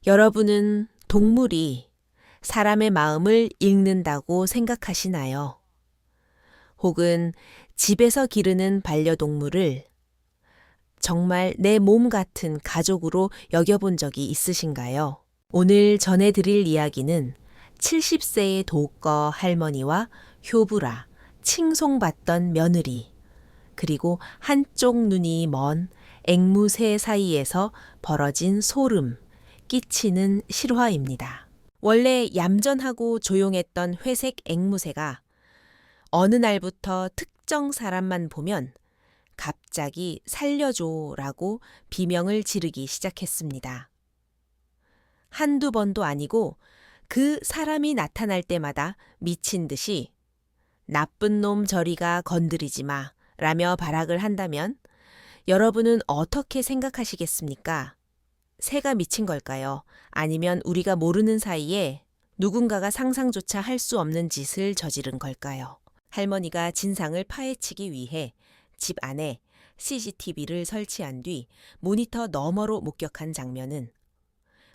여러분은 동물이 사람의 마음을 읽는다고 생각하시나요? 혹은 집에서 기르는 반려동물을 정말 내 몸 같은 가족으로 여겨본 적이 있으신가요? 오늘 전해드릴 이야기는 70세의 도꺼 할머니와 효부라, 칭송받던 며느리, 그리고 한쪽 눈이 먼 앵무새 사이에서 벌어진 소름, 끼치는 실화입니다. 원래 얌전하고 조용했던 회색 앵무새가 어느 날부터 특정 사람만 보면 갑자기 살려줘라고 비명을 지르기 시작했습니다. 한두 번도 아니고 그 사람이 나타날 때마다 미친 듯이 나쁜 놈 저리가 건드리지 마 라며 발악을 한다면 여러분은 어떻게 생각하시겠습니까? 새가 미친 걸까요? 아니면 우리가 모르는 사이에 누군가가 상상조차 할 수 없는 짓을 저지른 걸까요? 할머니가 진상을 파헤치기 위해 집 안에 CCTV를 설치한 뒤 모니터 너머로 목격한 장면은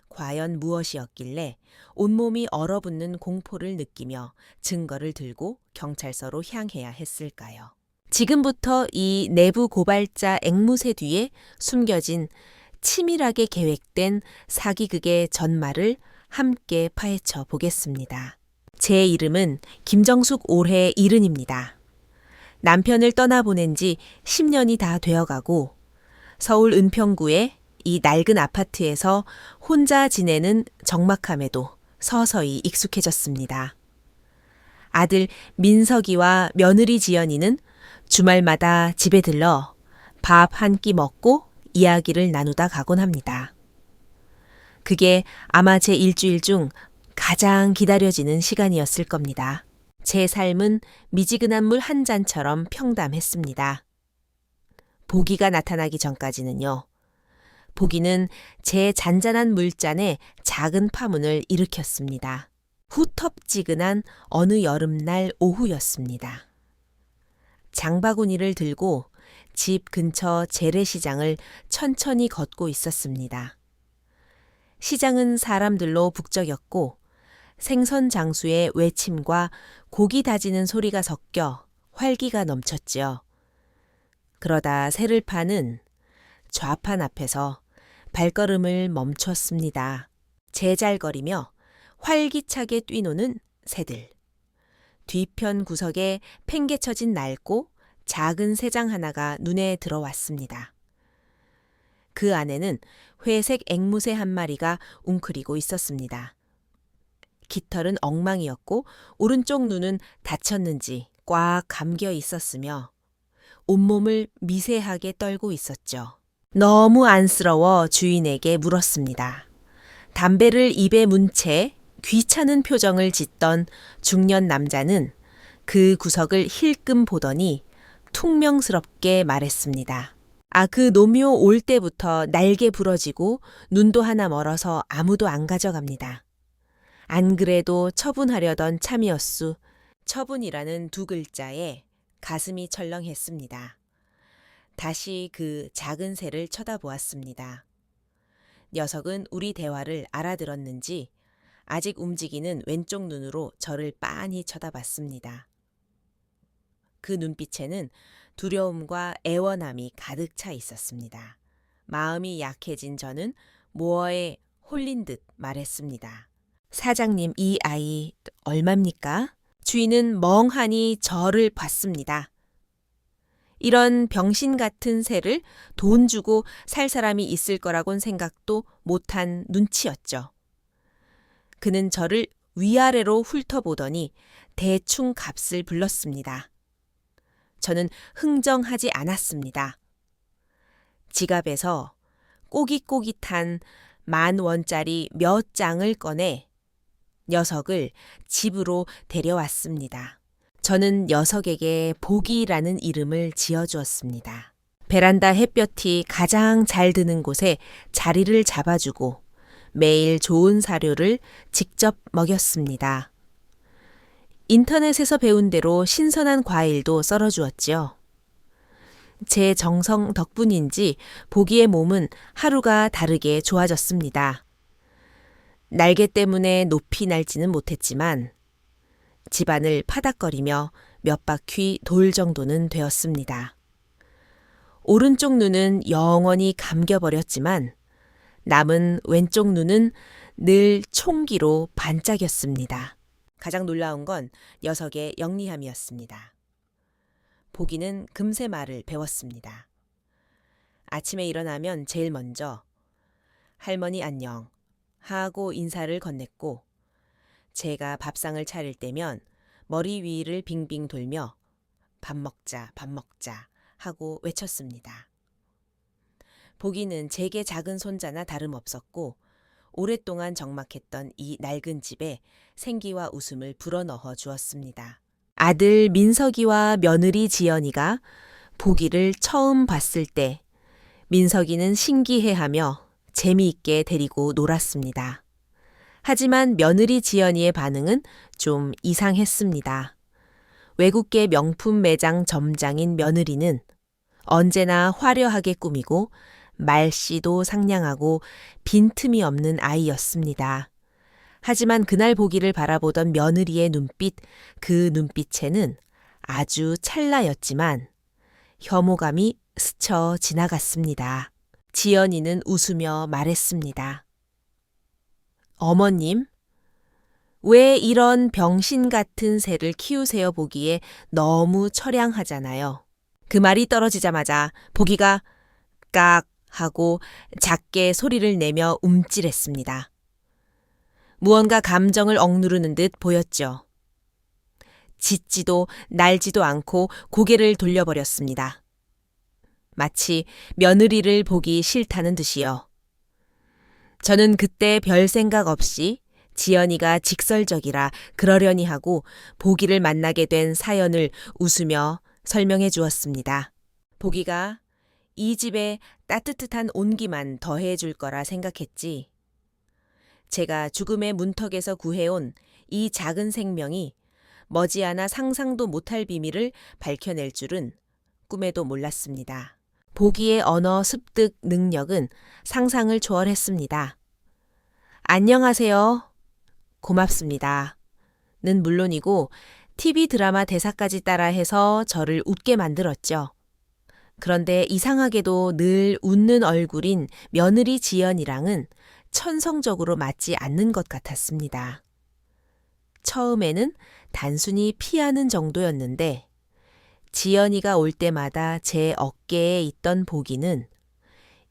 과연 무엇이었길래 온몸이 얼어붙는 공포를 느끼며 증거를 들고 경찰서로 향해야 했을까요? 지금부터 이 내부 고발자 앵무새 뒤에 숨겨진 치밀하게 계획된 사기극의 전말을 함께 파헤쳐 보겠습니다. 제 이름은 김정숙 올해 70입니다. 남편을 떠나보낸 지 10년이 다 되어가고 서울 은평구의 이 낡은 아파트에서 혼자 지내는 적막함에도 서서히 익숙해졌습니다. 아들 민석이와 며느리 지연이는 주말마다 집에 들러 밥 한 끼 먹고 이야기를 나누다 가곤 합니다. 그게 아마 제 일주일 중 가장 기다려지는 시간이었을 겁니다. 제 삶은 미지근한 물 한 잔처럼 평담했습니다. 보기가 나타나기 전까지는요. 보기는 제 잔잔한 물잔에 작은 파문을 일으켰습니다. 후텁지근한 어느 여름날 오후였습니다. 장바구니를 들고 집 근처 재래시장을 천천히 걷고 있었습니다. 시장은 사람들로 북적였고 생선 장수의 외침과 고기 다지는 소리가 섞여 활기가 넘쳤지요. 그러다 새를 파는 좌판 앞에서 발걸음을 멈췄습니다. 제잘거리며 활기차게 뛰노는 새들. 뒤편 구석에 팽개쳐진 낡고 작은 새장 하나가 눈에 들어왔습니다. 그 안에는 회색 앵무새 한 마리가 웅크리고 있었습니다. 깃털은 엉망이었고 오른쪽 눈은 다쳤는지 꽉 감겨 있었으며 온몸을 미세하게 떨고 있었죠. 너무 안쓰러워 주인에게 물었습니다. 담배를 입에 문 채 귀찮은 표정을 짓던 중년 남자는 그 구석을 힐끔 보더니 퉁명스럽게 말했습니다. 그 노묘 올 때부터 날개 부러지고 눈도 하나 멀어서 아무도 안 가져갑니다. 안 그래도 처분하려던 참이었수. 처분이라는 두 글자에 가슴이 철렁했습니다. 다시 그 작은 새를 쳐다보았습니다. 녀석은 우리 대화를 알아들었는지 아직 움직이는 왼쪽 눈으로 저를 빤히 쳐다봤습니다. 그 눈빛에는 두려움과 애원함이 가득 차 있었습니다. 마음이 약해진 저는 모어에 홀린 듯 말했습니다. 사장님, 이 아이 얼마입니까? 주인은 멍하니 저를 봤습니다. 이런 병신 같은 새를 돈 주고 살 사람이 있을 거라곤 생각도 못한 눈치였죠. 그는 저를 위아래로 훑어보더니 대충 값을 불렀습니다. 저는 흥정하지 않았습니다. 지갑에서 꼬깃꼬깃한 10,000원짜리 몇 장을 꺼내 녀석을 집으로 데려왔습니다. 저는 녀석에게 복이라는 이름을 지어주었습니다. 베란다 햇볕이 가장 잘 드는 곳에 자리를 잡아주고 매일 좋은 사료를 직접 먹였습니다. 인터넷에서 배운 대로 신선한 과일도 썰어주었지요. 제 정성 덕분인지 보기의 몸은 하루가 다르게 좋아졌습니다. 날개 때문에 높이 날지는 못했지만 집안을 파닥거리며 몇 바퀴 돌 정도는 되었습니다. 오른쪽 눈은 영원히 감겨버렸지만 남은 왼쪽 눈은 늘 총기로 반짝였습니다. 가장 놀라운 건 녀석의 영리함이었습니다. 보기는 금세 말을 배웠습니다. 아침에 일어나면 제일 먼저 할머니 안녕 하고 인사를 건넸고 제가 밥상을 차릴 때면 머리 위를 빙빙 돌며 밥 먹자 하고 외쳤습니다. 보기는 제게 작은 손자나 다름없었고 오랫동안 적막했던 이 낡은 집에 생기와 웃음을 불어넣어 주었습니다. 아들 민석이와 며느리 지연이가 보기를 처음 봤을 때 민석이는 신기해하며 재미있게 데리고 놀았습니다. 하지만 며느리 지연이의 반응은 좀 이상했습니다. 외국계 명품 매장 점장인 며느리는 언제나 화려하게 꾸미고 말씨도 상냥하고 빈틈이 없는 아이였습니다. 하지만 그날 보기를 바라보던 며느리의 눈빛, 그 눈빛에는 아주 찰나였지만 혐오감이 스쳐 지나갔습니다. 지연이는 웃으며 말했습니다. 어머님, 왜 이런 병신 같은 새를 키우세요 보기에 너무 처량하잖아요. 그 말이 떨어지자마자 보기가 깍 하고 작게 소리를 내며 움찔했습니다. 무언가 감정을 억누르는 듯 보였죠. 짖지도 날지도 않고 고개를 돌려버렸습니다. 마치 며느리를 보기 싫다는 듯이요. 저는 그때 별 생각 없이 지연이가 직설적이라 그러려니 하고 보기를 만나게 된 사연을 웃으며 설명해 주었습니다. 보기가 이 집에 따뜻한 온기만 더해 줄 거라 생각했지. 제가 죽음의 문턱에서 구해온 이 작은 생명이 머지않아 상상도 못할 비밀을 밝혀낼 줄은 꿈에도 몰랐습니다. 보기의 언어 습득 능력은 상상을 초월했습니다. 안녕하세요. 고맙습니다. 는 물론이고 TV 드라마 대사까지 따라해서 저를 웃게 만들었죠. 그런데 이상하게도 늘 웃는 얼굴인 며느리 지연이랑은 천성적으로 맞지 않는 것 같았습니다. 처음에는 단순히 피하는 정도였는데 지연이가 올 때마다 제 어깨에 있던 보기는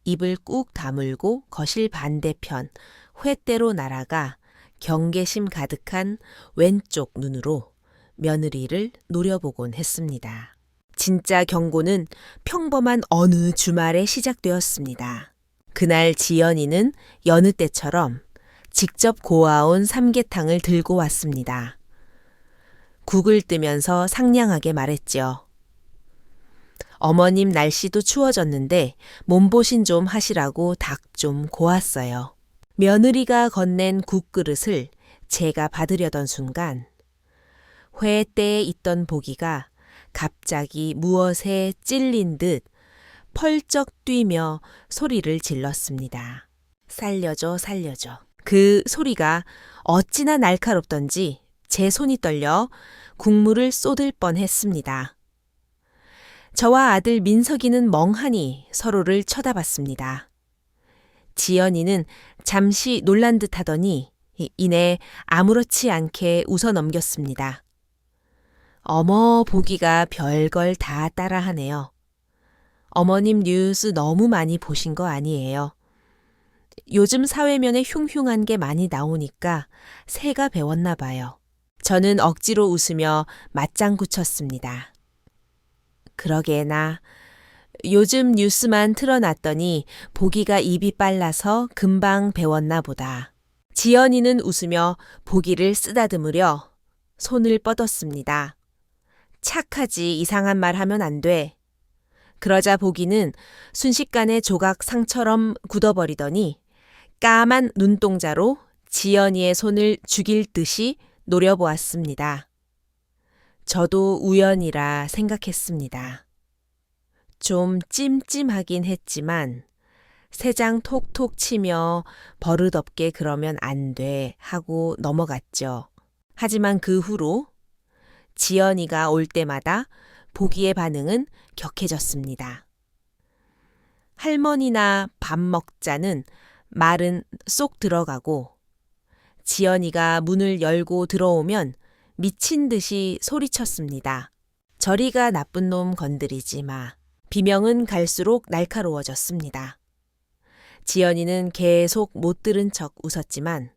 입을 꾹 다물고 거실 반대편 횃대로 날아가 경계심 가득한 왼쪽 눈으로 며느리를 노려보곤 했습니다. 진짜 경고는 평범한 어느 주말에 시작되었습니다. 그날 지연이는 여느 때처럼 직접 고아온 삼계탕을 들고 왔습니다. 국을 뜨면서 상냥하게 말했죠. 어머님 날씨도 추워졌는데 몸보신 좀 하시라고 닭 좀 고았어요. 며느리가 건넨 국그릇을 제가 받으려던 순간 회대에 있던 보기가 갑자기 무엇에 찔린 듯 펄쩍 뛰며 소리를 질렀습니다. 살려줘, 살려줘. 그 소리가 어찌나 날카롭던지 제 손이 떨려 국물을 쏟을 뻔했습니다. 저와 아들 민석이는 멍하니 서로를 쳐다봤습니다. 지연이는 잠시 놀란 듯 하더니 이내 아무렇지 않게 웃어 넘겼습니다. 어머, 보기가 별걸 다 따라하네요. 어머님 뉴스 너무 많이 보신 거 아니에요. 요즘 사회면에 흉흉한 게 많이 나오니까 새가 배웠나 봐요. 저는 억지로 웃으며 맞장구 쳤습니다. 그러게나 요즘 뉴스만 틀어놨더니 보기가 입이 빨라서 금방 배웠나 보다. 지연이는 웃으며 보기를 쓰다듬으려 손을 뻗었습니다. 착하지 이상한 말 하면 안 돼. 그러자 보기는 순식간에 조각 상처럼 굳어버리더니 까만 눈동자로 지연이의 손을 죽일 듯이 노려보았습니다. 저도 우연이라 생각했습니다. 좀 찜찜하긴 했지만 세 장 톡톡 치며 버릇없게 그러면 안 돼 하고 넘어갔죠. 하지만 그 후로 지연이가 올 때마다 보기의 반응은 격해졌습니다. 할머니나 밥 먹자는 말은 쏙 들어가고 지연이가 문을 열고 들어오면 미친 듯이 소리쳤습니다. 저리가 나쁜 놈 건드리지 마. 비명은 갈수록 날카로워졌습니다. 지연이는 계속 못 들은 척 웃었지만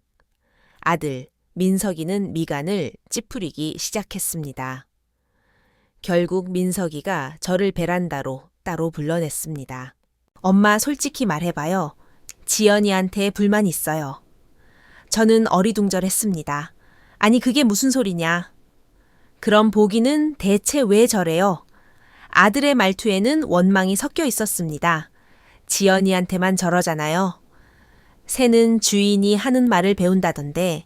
아들 민석이는 미간을 찌푸리기 시작했습니다. 결국 민석이가 저를 베란다로 따로 불러냈습니다. 엄마 솔직히 말해봐요. 지연이한테 불만 있어요. 저는 어리둥절했습니다. 아니 그게 무슨 소리냐. 그럼 보기는 대체 왜 저래요? 아들의 말투에는 원망이 섞여 있었습니다. 지연이한테만 저러잖아요. 새는 주인이 하는 말을 배운다던데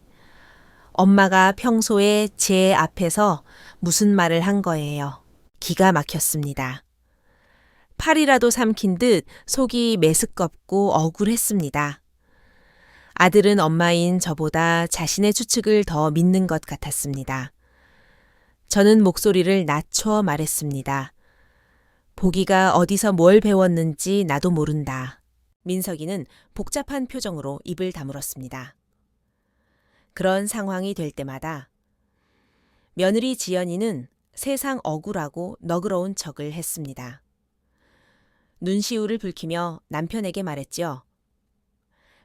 엄마가 평소에 제 앞에서 무슨 말을 한 거예요. 기가 막혔습니다. 팔이라도 삼킨 듯 속이 메스껍고 억울했습니다. 아들은 엄마인 저보다 자신의 추측을 더 믿는 것 같았습니다. 저는 목소리를 낮춰 말했습니다. 보기가 어디서 뭘 배웠는지 나도 모른다. 민석이는 복잡한 표정으로 입을 다물었습니다. 그런 상황이 될 때마다 며느리 지연이는 세상 억울하고 너그러운 척을 했습니다. 눈시울을 붉히며 남편에게 말했죠.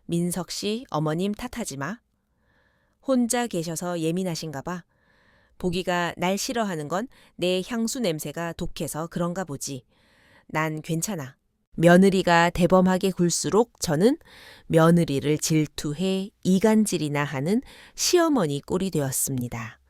민석 씨 어머님 탓하지 마. 혼자 계셔서 예민하신가 봐. 보기가 날 싫어하는 건 내 향수 냄새가 독해서 그런가 보지. 난 괜찮아. 며느리가 대범하게 굴수록 저는 며느리를 질투해 이간질이나 하는 시어머니 꼴이 되었습니다.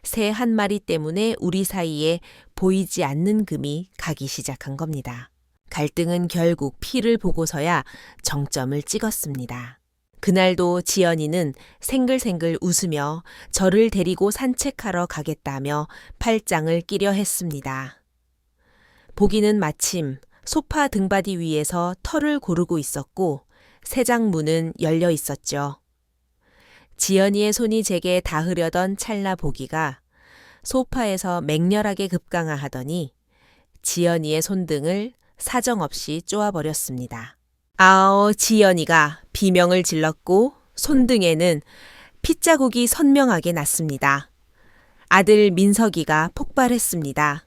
새 한 마리 때문에 우리 사이에 보이지 않는 금이 가기 시작한 겁니다. 갈등은 결국 피를 보고서야 정점을 찍었습니다. 그날도 지연이는 생글생글 웃으며 저를 데리고 산책하러 가겠다며 팔짱을 끼려 했습니다. 보기는 마침 소파 등받이 위에서 털을 고르고 있었고 세장 문은 열려 있었죠. 지연이의 손이 제게 닿으려던 찰나 보기가 소파에서 맹렬하게 급강하하더니 지연이의 손등을 사정없이 쪼아버렸습니다. 아오, 지연이가 비명을 질렀고 손등에는 핏자국이 선명하게 났습니다. 아들 민석이가 폭발했습니다.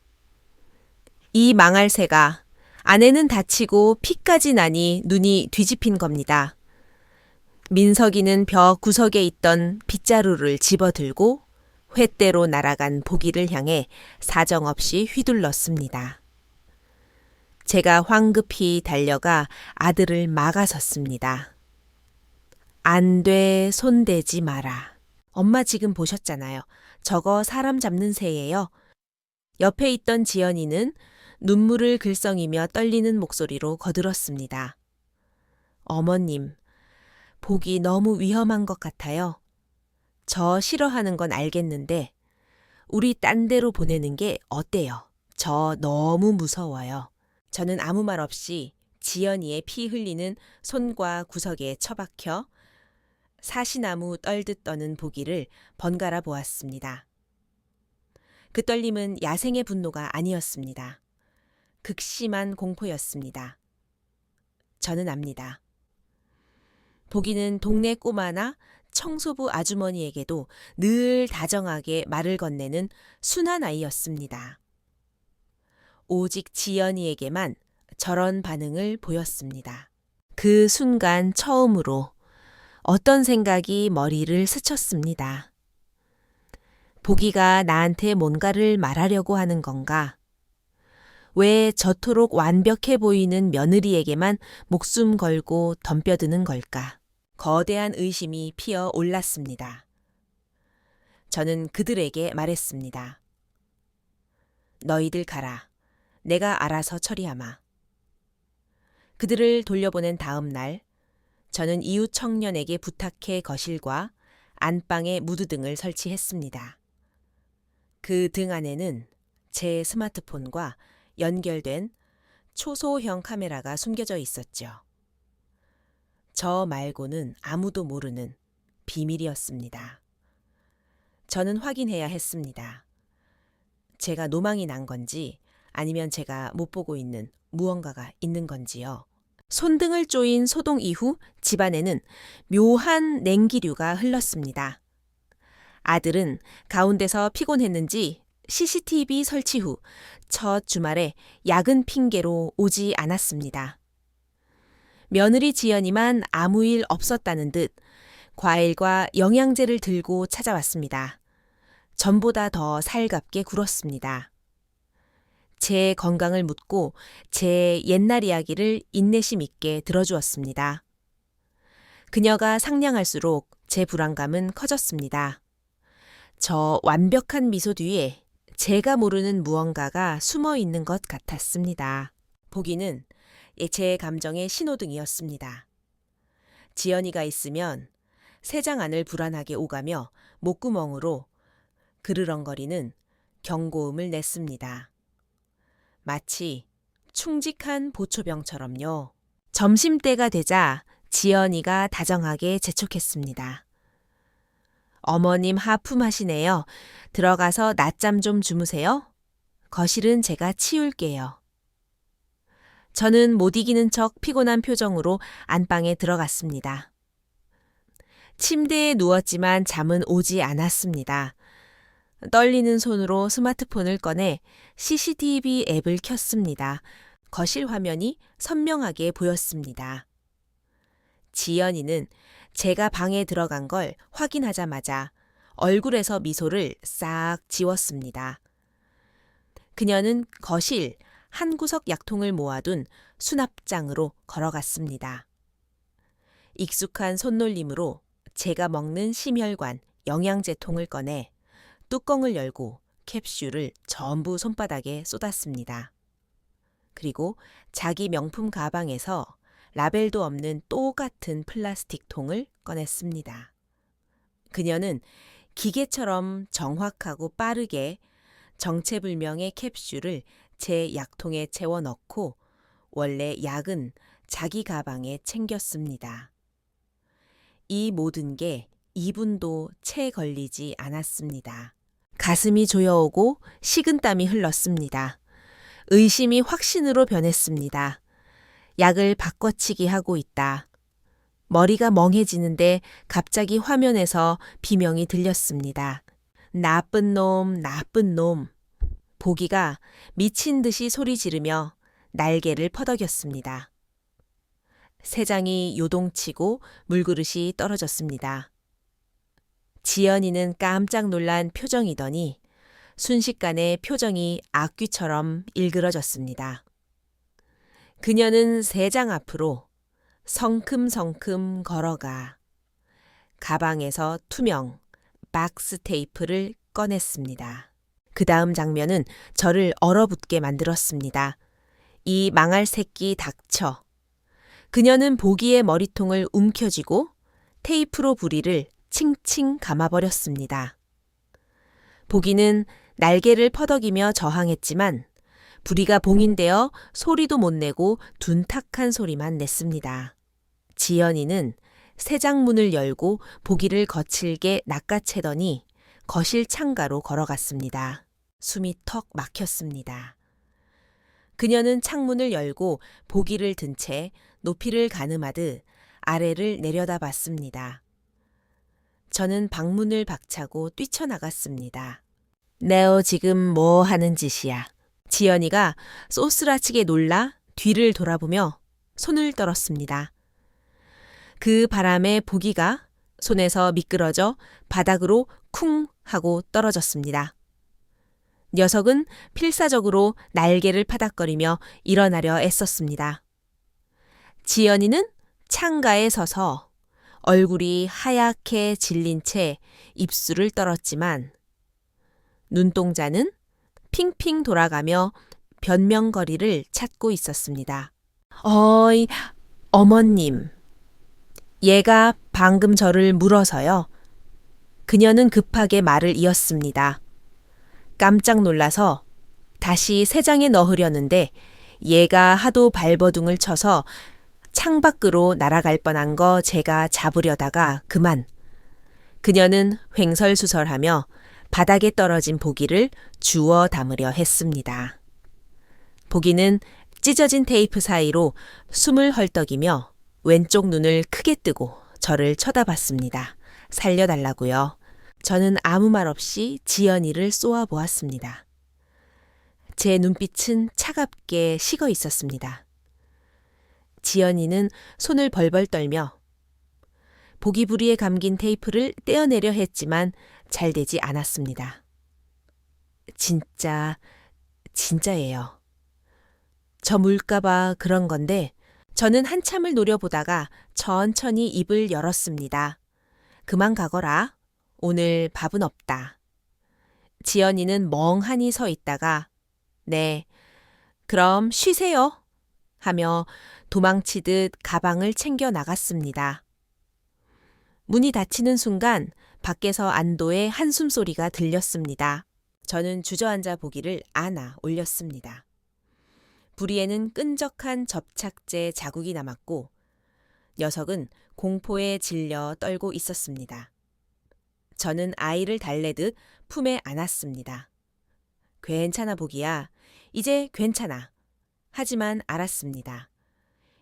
이 망할 새가 아내는 다치고 피까지 나니 눈이 뒤집힌 겁니다. 민석이는 벽 구석에 있던 빗자루를 집어들고 횃대로 날아간 보기를 향해 사정없이 휘둘렀습니다. 제가 황급히 달려가 아들을 막아섰습니다. 안 돼, 손대지 마라. 엄마 지금 보셨잖아요. 저거 사람 잡는 새예요. 옆에 있던 지연이는 눈물을 글썽이며 떨리는 목소리로 거들었습니다. 어머님, 보기 너무 위험한 것 같아요. 저 싫어하는 건 알겠는데 우리 딴 데로 보내는 게 어때요? 저 너무 무서워요. 저는 아무 말 없이 지연이의 피 흘리는 손과 구석에 처박혀 사시나무 떨듯 떠는 보기를 번갈아 보았습니다. 그 떨림은 야생의 분노가 아니었습니다. 극심한 공포였습니다. 저는 압니다. 보기는 동네 꼬마나 청소부 아주머니에게도 늘 다정하게 말을 건네는 순한 아이였습니다. 오직 지연이에게만 저런 반응을 보였습니다. 그 순간 처음으로 어떤 생각이 머리를 스쳤습니다. 보기가 나한테 뭔가를 말하려고 하는 건가? 왜 저토록 완벽해 보이는 며느리에게만 목숨 걸고 덤벼드는 걸까? 거대한 의심이 피어 올랐습니다. 저는 그들에게 말했습니다. 너희들 가라. 내가 알아서 처리하마. 그들을 돌려보낸 다음 날, 저는 이웃 청년에게 부탁해 거실과 안방에 무드등을 설치했습니다. 그 등 안에는 제 스마트폰과 연결된 초소형 카메라가 숨겨져 있었죠. 저 말고는 아무도 모르는 비밀이었습니다. 저는 확인해야 했습니다. 제가 노망이 난 건지 아니면 제가 못 보고 있는 무언가가 있는 건지요. 손등을 조인 소동 이후 집안에는 묘한 냉기류가 흘렀습니다. 아들은 가운데서 피곤했는지 CCTV 설치 후 첫 주말에 야근 핑계로 오지 않았습니다. 며느리 지연이만 아무 일 없었다는 듯 과일과 영양제를 들고 찾아왔습니다. 전보다 더 살갑게 굴었습니다. 제 건강을 묻고 제 옛날 이야기를 인내심 있게 들어주었습니다. 그녀가 상냥할수록 제 불안감은 커졌습니다. 저 완벽한 미소 뒤에 제가 모르는 무언가가 숨어 있는 것 같았습니다. 보기는 제 감정의 신호등이었습니다. 지연이가 있으면 세장 안을 불안하게 오가며 목구멍으로 그르렁거리는 경고음을 냈습니다. 마치 충직한 보초병처럼요. 점심때가 되자 지연이가 다정하게 재촉했습니다. 어머님 하품하시네요. 들어가서 낮잠 좀 주무세요. 거실은 제가 치울게요. 저는 못 이기는 척 피곤한 표정으로 안방에 들어갔습니다. 침대에 누웠지만 잠은 오지 않았습니다. 떨리는 손으로 스마트폰을 꺼내 CCTV 앱을 켰습니다. 거실 화면이 선명하게 보였습니다. 지연이는 제가 방에 들어간 걸 확인하자마자 얼굴에서 미소를 싹 지웠습니다. 그녀는 거실 한 구석 약통을 모아둔 수납장으로 걸어갔습니다. 익숙한 손놀림으로 제가 먹는 심혈관 영양제통을 꺼내 뚜껑을 열고 캡슐을 전부 손바닥에 쏟았습니다. 그리고 자기 명품 가방에서 라벨도 없는 똑같은 플라스틱 통을 꺼냈습니다. 그녀는 기계처럼 정확하고 빠르게 정체불명의 캡슐을 제 약통에 채워 넣고 원래 약은 자기 가방에 챙겼습니다. 이 모든 게 2분도 채 걸리지 않았습니다. 가슴이 조여오고 식은땀이 흘렀습니다. 의심이 확신으로 변했습니다. 약을 바꿔치기 하고 있다. 머리가 멍해지는데 갑자기 화면에서 비명이 들렸습니다. 나쁜 놈, 나쁜 놈. 보기가 미친 듯이 소리 지르며 날개를 퍼덕였습니다. 세장이 요동치고 물그릇이 떨어졌습니다. 지연이는 깜짝 놀란 표정이더니 순식간에 표정이 악귀처럼 일그러졌습니다. 그녀는 세장 앞으로 성큼성큼 걸어가 가방에서 투명 박스 테이프를 꺼냈습니다. 그 다음 장면은 저를 얼어붙게 만들었습니다. 이 망할 새끼 닥쳐. 그녀는 보기의 머리통을 움켜쥐고 테이프로 부리를 칭칭 감아버렸습니다. 보기는 날개를 퍼덕이며 저항했지만 부리가 봉인되어 소리도 못 내고 둔탁한 소리만 냈습니다. 지연이는 세장문을 열고 보기를 거칠게 낚아채더니 거실 창가로 걸어갔습니다. 숨이 턱 막혔습니다. 그녀는 창문을 열고 보기를 든 채 높이를 가늠하듯 아래를 내려다봤습니다. 저는 방문을 박차고 뛰쳐나갔습니다. 네오 지금 뭐 하는 짓이야? 지연이가 소스라치게 놀라 뒤를 돌아보며 손을 떨었습니다. 그 바람에 보기가 손에서 미끄러져 바닥으로 쿵 하고 떨어졌습니다. 녀석은 필사적으로 날개를 파닥거리며 일어나려 애썼습니다. 지연이는 창가에 서서 얼굴이 하얗게 질린 채 입술을 떨었지만 눈동자는 핑핑 돌아가며 변명거리를 찾고 있었습니다. 어이, 어머님. 얘가 방금 저를 물어서요. 그녀는 급하게 말을 이었습니다. 깜짝 놀라서 다시 세장에 넣으려는데 얘가 하도 발버둥을 쳐서 창밖으로 날아갈 뻔한 거 제가 잡으려다가 그만. 그녀는 횡설수설하며 바닥에 떨어진 보기를 주워 담으려 했습니다. 보기는 찢어진 테이프 사이로 숨을 헐떡이며 왼쪽 눈을 크게 뜨고 저를 쳐다봤습니다. 살려달라고요. 저는 아무 말 없이 지연이를 쏘아보았습니다. 제 눈빛은 차갑게 식어 있었습니다. 지연이는 손을 벌벌 떨며 보기 부리에 감긴 테이프를 떼어내려 했지만 잘 되지 않았습니다. 진짜예요. 저 물까봐 그런 건데 저는 한참을 노려보다가 천천히 입을 열었습니다. 그만 가거라. 오늘 밥은 없다. 지연이는 멍하니 서 있다가 네, 그럼 쉬세요. 하며 도망치듯 가방을 챙겨 나갔습니다. 문이 닫히는 순간 밖에서 안도의 한숨 소리가 들렸습니다. 저는 주저앉아 보기를 안아 올렸습니다. 부리에는 끈적한 접착제 자국이 남았고 녀석은 공포에 질려 떨고 있었습니다. 저는 아이를 달래듯 품에 안았습니다. 괜찮아 보기야. 이제 괜찮아. 하지만 알았습니다.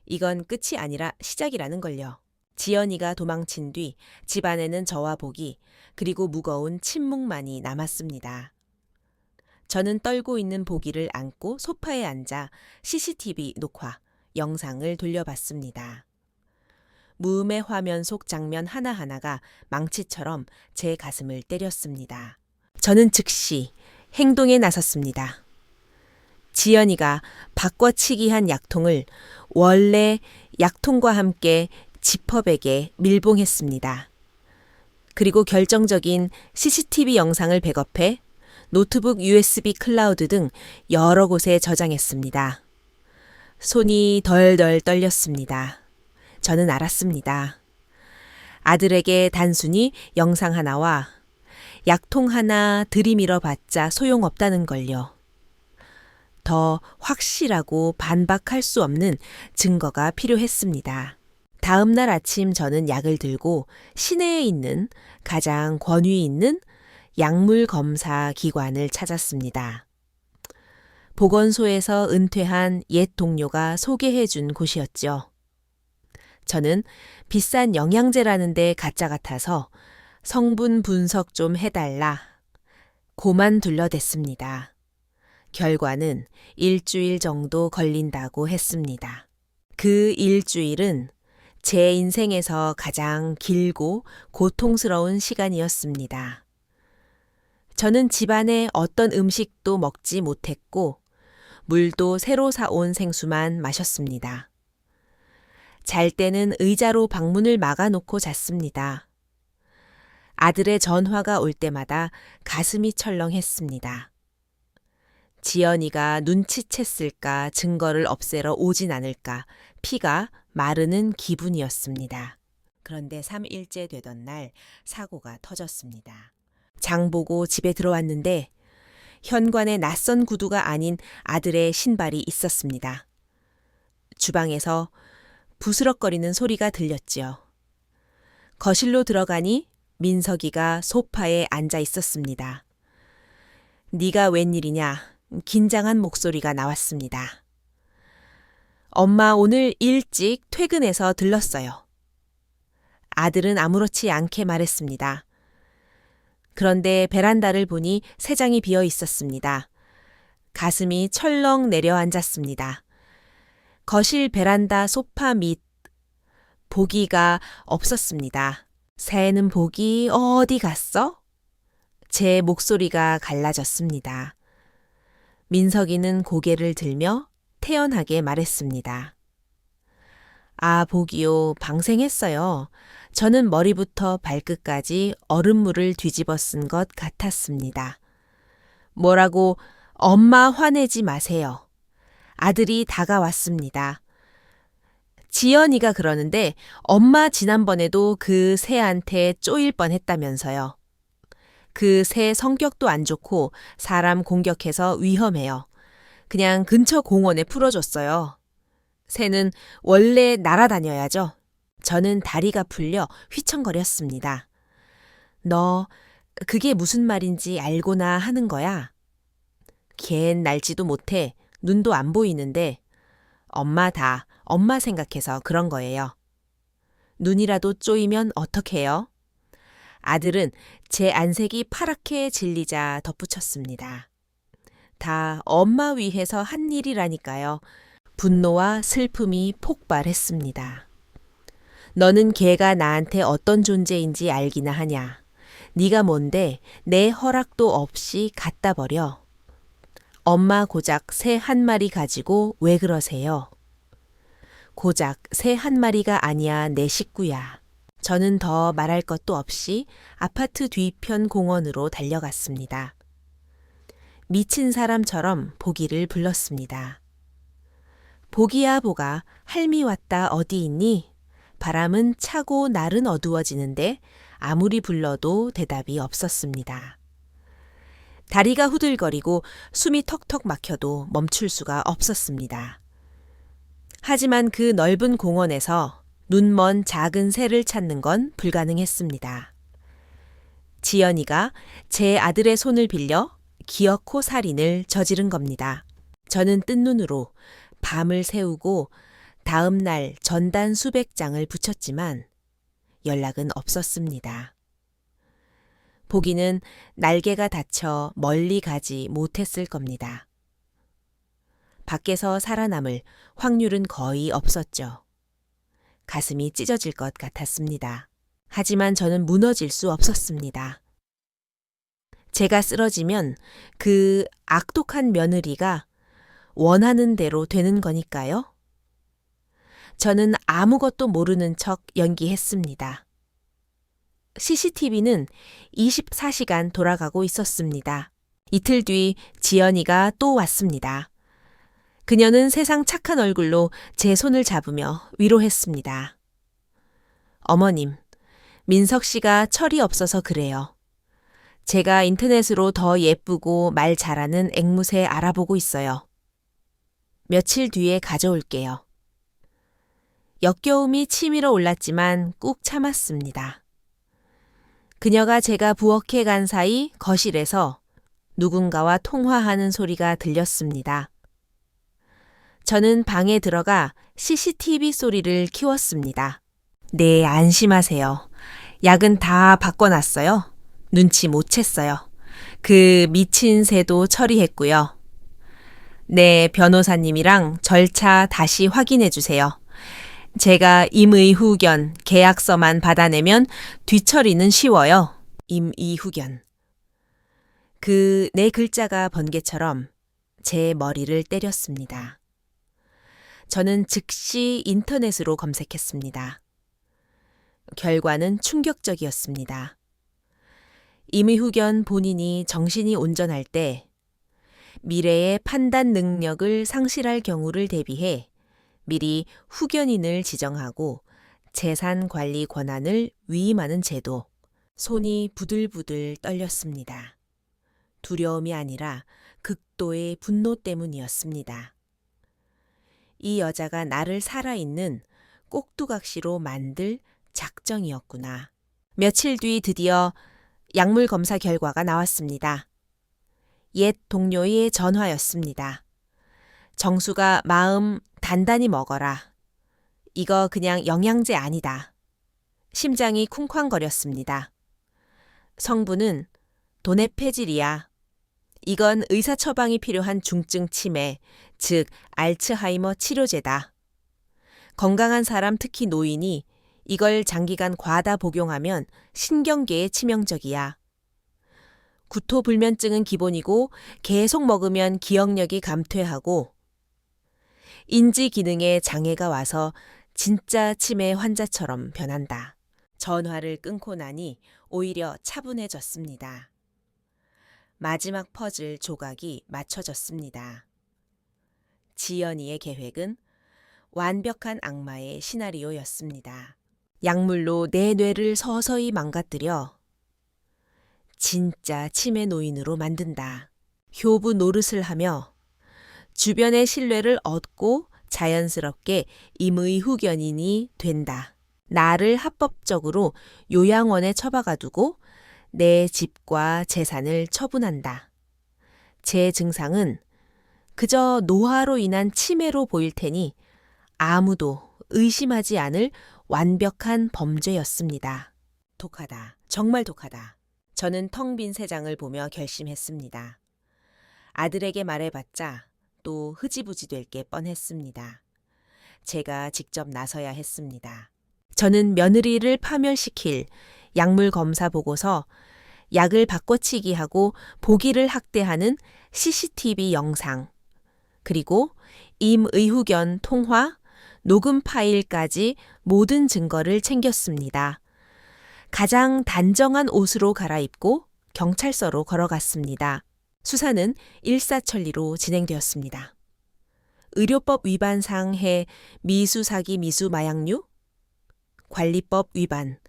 이건 끝이 아니라 시작이라는 걸요. 지연이가 도망친 뒤 집안에는 저와 보기 그리고 무거운 침묵만이 남았습니다. 저는 떨고 있는 보기를 안고 소파에 앉아 CCTV 녹화, 영상을 돌려봤습니다. 무음의 화면 속 장면 하나하나가 망치처럼 제 가슴을 때렸습니다. 저는 즉시 행동에 나섰습니다. 지연이가 바꿔치기한 약통을 원래 약통과 함께 지퍼백에 밀봉했습니다. 그리고 결정적인 CCTV 영상을 백업해 노트북 USB 클라우드 등 여러 곳에 저장했습니다. 손이 덜덜 떨렸습니다. 저는 알았습니다. 아들에게 단순히 영상 하나와 약통 하나 들이밀어봤자 소용없다는 걸요. 더 확실하고 반박할 수 없는 증거가 필요했습니다. 다음 날 아침 저는 약을 들고 시내에 있는 가장 권위 있는 약물 검사 기관을 찾았습니다. 보건소에서 은퇴한 옛 동료가 소개해 준 곳이었죠. 저는 비싼 영양제라는 데 가짜 같아서 성분 분석 좀 해달라. 고만 둘러댔습니다. 결과는 일주일 정도 걸린다고 했습니다. 그 일주일은 제 인생에서 가장 길고 고통스러운 시간이었습니다. 저는 집안에 어떤 음식도 먹지 못했고 물도 새로 사온 생수만 마셨습니다. 잘 때는 의자로 방문을 막아놓고 잤습니다. 아들의 전화가 올 때마다 가슴이 철렁했습니다. 지연이가 눈치챘을까 증거를 없애러 오진 않을까 피가 마르는 기분이었습니다. 그런데 3일째 되던 날 사고가 터졌습니다. 장 보고 집에 들어왔는데 현관에 낯선 구두가 아닌 아들의 신발이 있었습니다. 주방에서 부스럭거리는 소리가 들렸지요. 거실로 들어가니 민석이가 소파에 앉아 있었습니다. 네가 웬일이냐? 긴장한 목소리가 나왔습니다. 엄마 오늘 일찍 퇴근해서 들렀어요. 아들은 아무렇지 않게 말했습니다. 그런데 베란다를 보니 세 장이 비어 있었습니다. 가슴이 철렁 내려앉았습니다. 거실 베란다 소파 밑 보기가 없었습니다. 새는 보기 어디 갔어? 제 목소리가 갈라졌습니다. 민석이는 고개를 들며 태연하게 말했습니다. 아, 보기요. 방생했어요. 저는 머리부터 발끝까지 얼음물을 뒤집어 쓴 것 같았습니다. 뭐라고 엄마 화내지 마세요. 아들이 다가왔습니다. 지연이가 그러는데 엄마 지난번에도 그 새한테 쪼일 뻔했다면서요. 그 새 성격도 안 좋고 사람 공격해서 위험해요. 그냥 근처 공원에 풀어줬어요. 새는 원래 날아다녀야죠. 저는 다리가 풀려 휘청거렸습니다. 너 그게 무슨 말인지 알고나 하는 거야? 걘 날지도 못해 눈도 안 보이는데 엄마 생각해서 그런 거예요. 눈이라도 쪼이면 어떡해요? 아들은 제 안색이 파랗게 질리자 덧붙였습니다. 다 엄마 위해서 한 일이라니까요. 분노와 슬픔이 폭발했습니다. 너는 걔가 나한테 어떤 존재인지 알기나 하냐. 네가 뭔데 내 허락도 없이 갖다 버려. 엄마 고작 새 한 마리 가지고 왜 그러세요? 고작 새 한 마리가 아니야 내 식구야. 저는 더 말할 것도 없이 아파트 뒤편 공원으로 달려갔습니다. 미친 사람처럼 보기를 불렀습니다. 보기야 보가 할미 왔다 어디 있니? 바람은 차고 날은 어두워지는데 아무리 불러도 대답이 없었습니다. 다리가 후들거리고 숨이 턱턱 막혀도 멈출 수가 없었습니다. 하지만 그 넓은 공원에서 눈먼 작은 새를 찾는 건 불가능했습니다. 지연이가 제 아들의 손을 빌려 기어코 살인을 저지른 겁니다. 저는 뜬 눈으로 밤을 새우고 다음 날 전단 수백 장을 붙였지만 연락은 없었습니다. 보기는 날개가 다쳐 멀리 가지 못했을 겁니다. 밖에서 살아남을 확률은 거의 없었죠. 가슴이 찢어질 것 같았습니다. 하지만 저는 무너질 수 없었습니다. 제가 쓰러지면 그 악독한 며느리가 원하는 대로 되는 거니까요. 저는 아무것도 모르는 척 연기했습니다. CCTV는 24시간 돌아가고 있었습니다. 이틀 뒤 지연이가 또 왔습니다. 그녀는 세상 착한 얼굴로 제 손을 잡으며 위로했습니다. 어머님, 민석 씨가 철이 없어서 그래요. 제가 인터넷으로 더 예쁘고 말 잘하는 앵무새 알아보고 있어요. 며칠 뒤에 가져올게요. 역겨움이 치밀어 올랐지만 꾹 참았습니다. 그녀가 제가 부엌에 간 사이 거실에서 누군가와 통화하는 소리가 들렸습니다. 저는 방에 들어가 CCTV 소리를 키웠습니다. 네, 안심하세요. 약은 다 바꿔놨어요. 눈치 못 챘어요. 그 미친 새도 처리했고요. 네, 변호사님이랑 절차 다시 확인해 주세요. 제가 임의후견 계약서만 받아내면 뒤처리는 쉬워요. 임의후견. 그 네 글자가 번개처럼 제 머리를 때렸습니다. 저는 즉시 인터넷으로 검색했습니다. 결과는 충격적이었습니다. 임의후견 본인이 정신이 온전할 때 미래의 판단 능력을 상실할 경우를 대비해 미리 후견인을 지정하고 재산 관리 권한을 위임하는 제도. 손이 부들부들 떨렸습니다. 두려움이 아니라 극도의 분노 때문이었습니다. 이 여자가 나를 살아있는 꼭두각시로 만들 작정이었구나. 며칠 뒤 드디어 약물 검사 결과가 나왔습니다. 옛 동료의 전화였습니다. 정수가 마음 단단히 먹어라. 이거 그냥 영양제 아니다. 심장이 쿵쾅거렸습니다. 성분은 도네페질이야. 이건 의사 처방이 필요한 중증 치매, 즉 알츠하이머 치료제다. 건강한 사람, 특히 노인이 이걸 장기간 과다 복용하면 신경계에 치명적이야. 구토불면증은 기본이고 계속 먹으면 기억력이 감퇴하고 인지 기능에 장애가 와서 진짜 치매 환자처럼 변한다. 전화를 끊고 나니 오히려 차분해졌습니다. 마지막 퍼즐 조각이 맞춰졌습니다. 지연이의 계획은 완벽한 악마의 시나리오였습니다. 약물로 내 뇌를 서서히 망가뜨려 진짜 치매 노인으로 만든다. 효부 노릇을 하며 주변의 신뢰를 얻고 자연스럽게 임의후견인이 된다. 나를 합법적으로 요양원에 처박아 두고 내 집과 재산을 처분한다. 제 증상은 그저 노화로 인한 치매로 보일 테니 아무도 의심하지 않을 완벽한 범죄였습니다. 독하다. 정말 독하다. 저는 텅 빈 세 장을 보며 결심했습니다. 아들에게 말해봤자 또 흐지부지 될 게 뻔했습니다. 제가 직접 나서야 했습니다. 저는 며느리를 파멸시킬 약물 검사 보고서, 약을 바꿔치기 하고 보기를 학대하는 CCTV 영상, 그리고 임의후견 통화, 녹음 파일까지 모든 증거를 챙겼습니다. 가장 단정한 옷으로 갈아입고 경찰서로 걸어갔습니다. 수사는 일사천리로 진행되었습니다. 의료법 위반 상해 미수사기 미수마약류, 관리법 위반,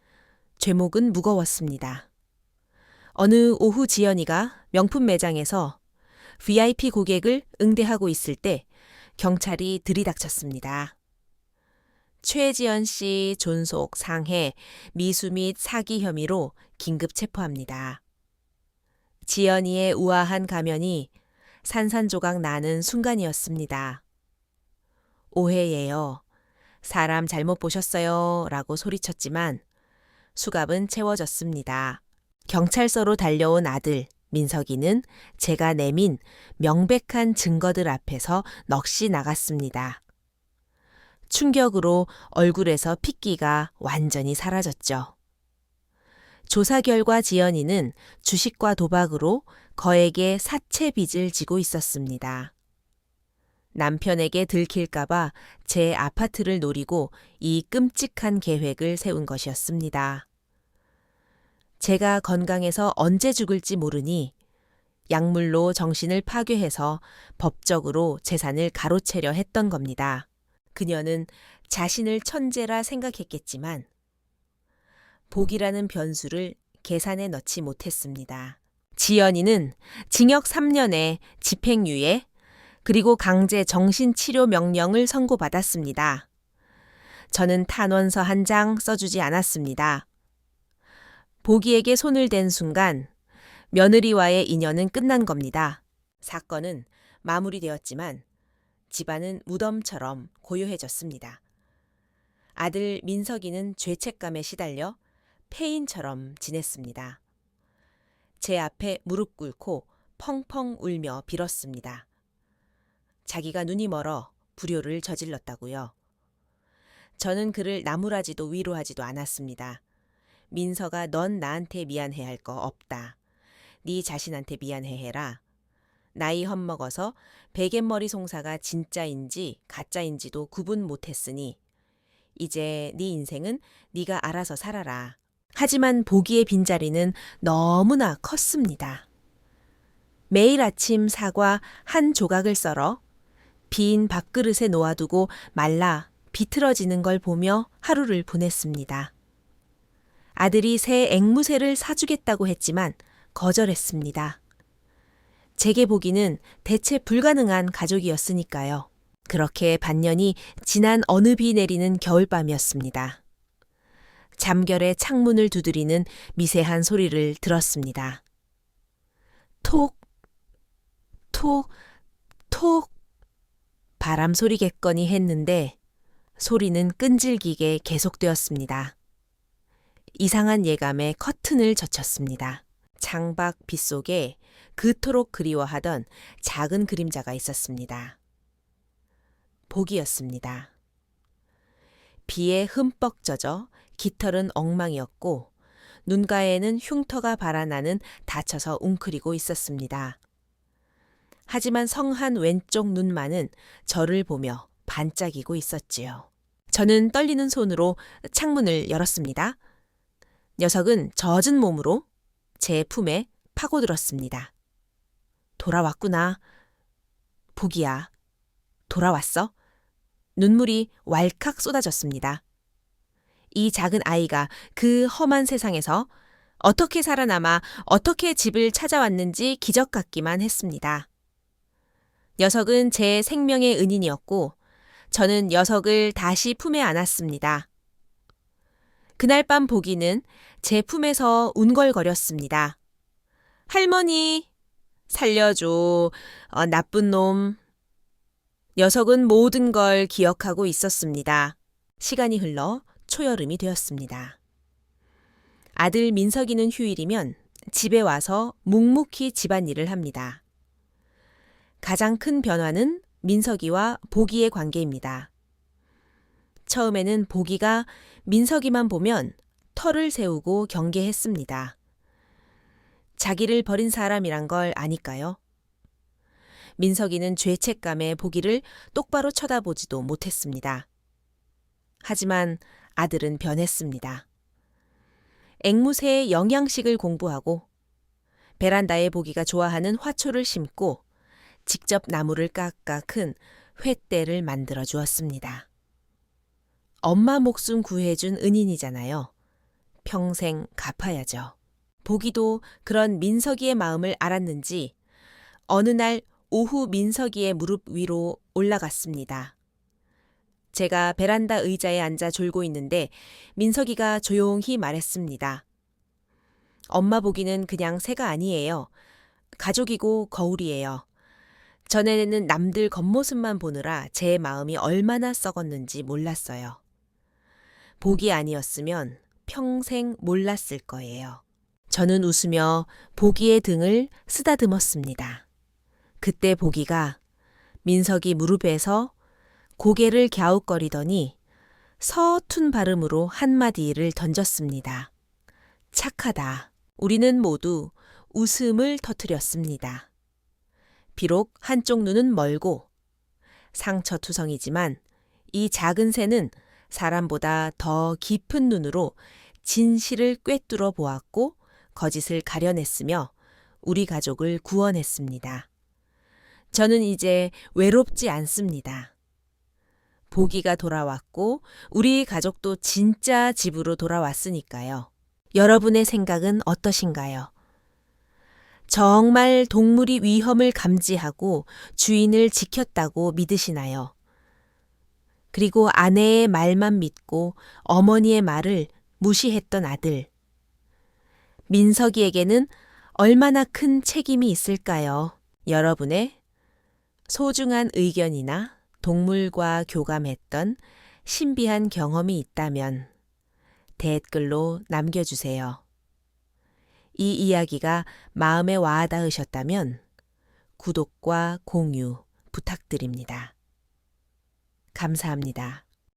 죄목은 무거웠습니다. 어느 오후 지연이가 명품 매장에서 VIP 고객을 응대하고 있을 때 경찰이 들이닥쳤습니다. 최지연 씨 존속 상해 미수 및 사기 혐의로 긴급 체포합니다. 지연이의 우아한 가면이 산산조각 나는 순간이었습니다. 오해예요. 사람 잘못 보셨어요. 라고 소리쳤지만 수갑은 채워졌습니다. 경찰서로 달려온 아들 민석이는 제가 내민 명백한 증거들 앞에서 넋이 나갔습니다. 충격으로 얼굴에서 핏기가 완전히 사라졌죠. 조사 결과 지연이는 주식과 도박으로 거액의 사채 빚을 지고 있었습니다. 남편에게 들킬까봐 제 아파트를 노리고 이 끔찍한 계획을 세운 것이었습니다. 제가 건강해서 언제 죽을지 모르니 약물로 정신을 파괴해서 법적으로 재산을 가로채려 했던 겁니다. 그녀는 자신을 천재라 생각했겠지만 복이라는 변수를 계산에 넣지 못했습니다. 지연이는 징역 3년에 집행유예 그리고 강제 정신치료 명령을 선고받았습니다. 저는 탄원서 한 장 써주지 않았습니다. 보기에게 손을 댄 순간 며느리와의 인연은 끝난 겁니다. 사건은 마무리되었지만 집안은 무덤처럼 고요해졌습니다. 아들 민석이는 죄책감에 시달려 폐인처럼 지냈습니다. 제 앞에 무릎 꿇고 펑펑 울며 빌었습니다. 자기가 눈이 멀어 불효를 저질렀다고요. 저는 그를 나무라지도 위로하지도 않았습니다. 민석아, 넌 나한테 미안해할 거 없다. 네 자신한테 미안해해라. 나이 헛먹어서 베갯머리 송사가 진짜인지 가짜인지도 구분 못했으니 이제 네 인생은 네가 알아서 살아라. 하지만 보기의 빈자리는 너무나 컸습니다. 매일 아침 사과 한 조각을 썰어 빈 밥그릇에 놓아두고 말라 비틀어지는 걸 보며 하루를 보냈습니다. 아들이 새 앵무새를 사주겠다고 했지만 거절했습니다. 제게 보기는 대체 불가능한 가족이었으니까요. 그렇게 반년이 지난 어느 비 내리는 겨울밤이었습니다. 잠결에 창문을 두드리는 미세한 소리를 들었습니다. 톡, 톡, 톡. 바람 소리겠거니 했는데 소리는 끈질기게 계속되었습니다. 이상한 예감에 커튼을 젖혔습니다. 창밖 빛 속에 그토록 그리워하던 작은 그림자가 있었습니다. 복이었습니다. 비에 흠뻑 젖어 깃털은 엉망이었고 눈가에는 흉터가 발아나는 다쳐서 웅크리고 있었습니다. 하지만 성한 왼쪽 눈만은 저를 보며 반짝이고 있었지요. 저는 떨리는 손으로 창문을 열었습니다. 녀석은 젖은 몸으로 제 품에 파고들었습니다. 돌아왔구나. 복이야. 돌아왔어? 눈물이 왈칵 쏟아졌습니다. 이 작은 아이가 그 험한 세상에서 어떻게 살아남아 어떻게 집을 찾아왔는지 기적 같기만 했습니다. 녀석은 제 생명의 은인이었고 저는 녀석을 다시 품에 안았습니다. 그날 밤 보기는 제 품에서 운걸거렸습니다. 할머니, 살려줘. 나쁜 놈. 녀석은 모든 걸 기억하고 있었습니다. 시간이 흘러 초여름이 되었습니다. 아들 민석이는 휴일이면 집에 와서 묵묵히 집안일을 합니다. 가장 큰 변화는 민석이와 보기의 관계입니다. 처음에는 보기가 민석이만 보면 털을 세우고 경계했습니다. 자기를 버린 사람이란 걸 아니까요. 민석이는 죄책감에 보기를 똑바로 쳐다보지도 못했습니다. 하지만 아들은 변했습니다. 앵무새의 영양식을 공부하고 베란다에 보기가 좋아하는 화초를 심고 직접 나무를 깎아 큰 횃대를 만들어 주었습니다. 엄마 목숨 구해준 은인이잖아요. 평생 갚아야죠. 보기도 그런 민석이의 마음을 알았는지 어느 날 오후 민석이의 무릎 위로 올라갔습니다. 제가 베란다 의자에 앉아 졸고 있는데 민석이가 조용히 말했습니다. 엄마 보기는 그냥 새가 아니에요. 가족이고 거울이에요. 전에는 남들 겉모습만 보느라 제 마음이 얼마나 썩었는지 몰랐어요. 보기 아니었으면 평생 몰랐을 거예요. 저는 웃으며 보기의 등을 쓰다듬었습니다. 그때 보기가 민석이 무릎에서 고개를 갸웃거리더니 서툰 발음으로 한마디를 던졌습니다. 착하다. 우리는 모두 웃음을 터뜨렸습니다. 비록 한쪽 눈은 멀고 상처투성이지만 이 작은 새는 사람보다 더 깊은 눈으로 진실을 꿰뚫어 보았고 거짓을 가려냈으며 우리 가족을 구원했습니다. 저는 이제 외롭지 않습니다. 보기가 돌아왔고 우리 가족도 진짜 집으로 돌아왔으니까요. 여러분의 생각은 어떠신가요? 정말 동물이 위험을 감지하고 주인을 지켰다고 믿으시나요? 그리고 아내의 말만 믿고 어머니의 말을 무시했던 아들. 민석이에게는 얼마나 큰 책임이 있을까요? 여러분의 소중한 의견이나 동물과 교감했던 신비한 경험이 있다면 댓글로 남겨주세요. 이 이야기가 마음에 와닿으셨다면 구독과 공유 부탁드립니다. 감사합니다.